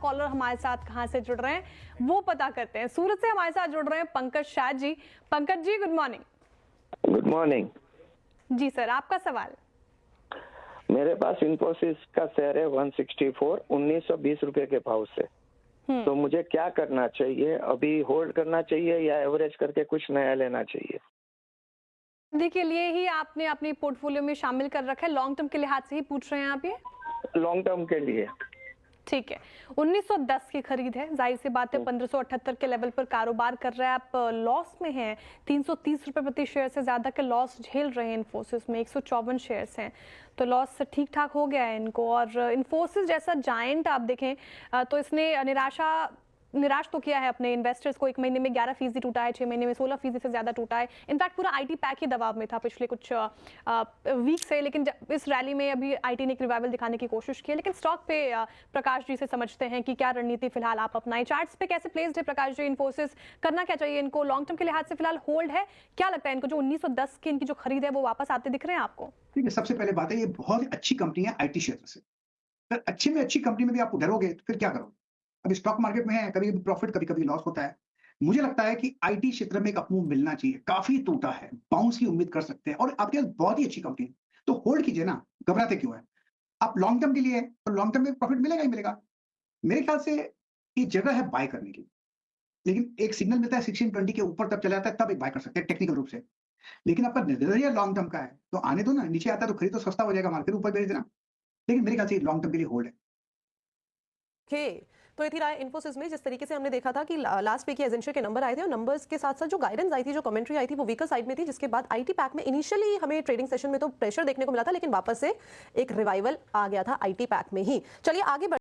Collar हमारे साथ कहां से जुड़ रहे हैं वो पता करते हैं। सूरत से हमारे साथ जुड़ रहे हैं Pankaj Shah ji. Pankaj ji, good morning. Good morning जी सर, आपका सवाल। मेरे पास इन्फोसिस का शेयर है 164, 1920 रुपए के भाव से। तो मुझे क्या करना चाहिए? अभी होल्ड करना चाहिए या एवरेज करके कुछ नया लेना चाहिए? के लिए ही आपने अपनी पोर्टफोलियो में शामिल कर रखा है, लॉन्ग टर्म के लिहाज से ही पूछ रहे हैं आप ये? लॉन्ग टर्म के लिए। ठीक है, 1910 की खरीद है, जाहिर सी बात है 1578 के लेवल पर कारोबार कर रहे हैं आप, लॉस में हैं। 330 रुपए प्रति शेयर से ज्यादा के लॉस झेल रहे हैं इन्फोसिस में। 154 शेयर्स हैं, तो लॉस ठीक ठाक हो गया है इनको। और इन्फोसिस जैसा जायंट आप देखें तो इसने निराश तो किया है अपने इन्वेस्टर्स को। 1 महीने में 11% टूटा है, 6 महीने में 16% से ज्यादा टूटा है। इनफैक्ट पूरा आईटी पैक ही दबाव में था पिछले कुछ वीक से, लेकिन इस रैली में अभी आईटी ने एक रिवाइवल दिखाने की कोशिश की है। लेकिन स्टॉक पे प्रकाश जी से समझते हैं कि क्या रणनीति फिलहाल आप अपनाएं। चार्ट्स पे कैसे प्लेस्ड है प्रकाश जी इन्फोसिस? करना क्या चाहिए इनको? लॉन्ग टर्म के लिहाज से फिलहाल होल्ड है? क्या लगता है इनको जो 1910 की इनकी जो खरीद है वो वापस आते दिख रहे हैं आपको? ठीक है, सबसे पहले बात है, ये बहुत अच्छी कंपनी है आईटी क्षेत्र से। अगर अच्छी में अच्छी कंपनी में भी आप डरोगे तो फिर क्या करोगे? अभी स्टॉक मार्केट में है, कभी प्रॉफिट कभी कभी लॉस होता है। मुझे लगता है कि आईटी क्षेत्र में एक अपमूव मिलना चाहिए। काफी टूटा है, बाउंस की उम्मीद कर सकते हैं और आपके पास बहुत ही अच्छी कंपनी है, तो होल्ड कीजिए ना, घबराते क्यों है? आप लॉन्ग टर्म के लिए है तो लॉन्ग टर्म में प्रॉफिट मिलेगा ही मिलेगा। मेरे ख्याल से ये जगह है बाय करने की, लेकिन एक सिग्नल मिलता है 1620 के ऊपर तब चला जाता है, तब एक बाय कर सकते हैं टेक्निकल रूप से। लेकिन आपका नजरिया लॉन्ग टर्म का है तो आने दो ना, नीचे आता है तो खरीद तो सस्ता हो जाएगा, मार्केट ऊपर भेज देना। लेकिन मेरे ख्याल से लॉन्ग टर्म के लिए होल्ड है। तो ये थी राय इन्फोसिस में। जिस तरीके से हमने देखा था कि लास्ट वीक के एजेंशिया के नंबर आए थे और नंबर्स के साथ साथ जो गाइडेंस आई थी, जो कमेंट्री आई थी, वो वीकर साइड में थी, जिसके बाद आईटी पैक में इनिशियली हमें ट्रेडिंग सेशन में तो प्रेशर देखने को मिला था, लेकिन वापस से एक रिवाइवल आ गया था आईटी पैक में ही। चलिए आगे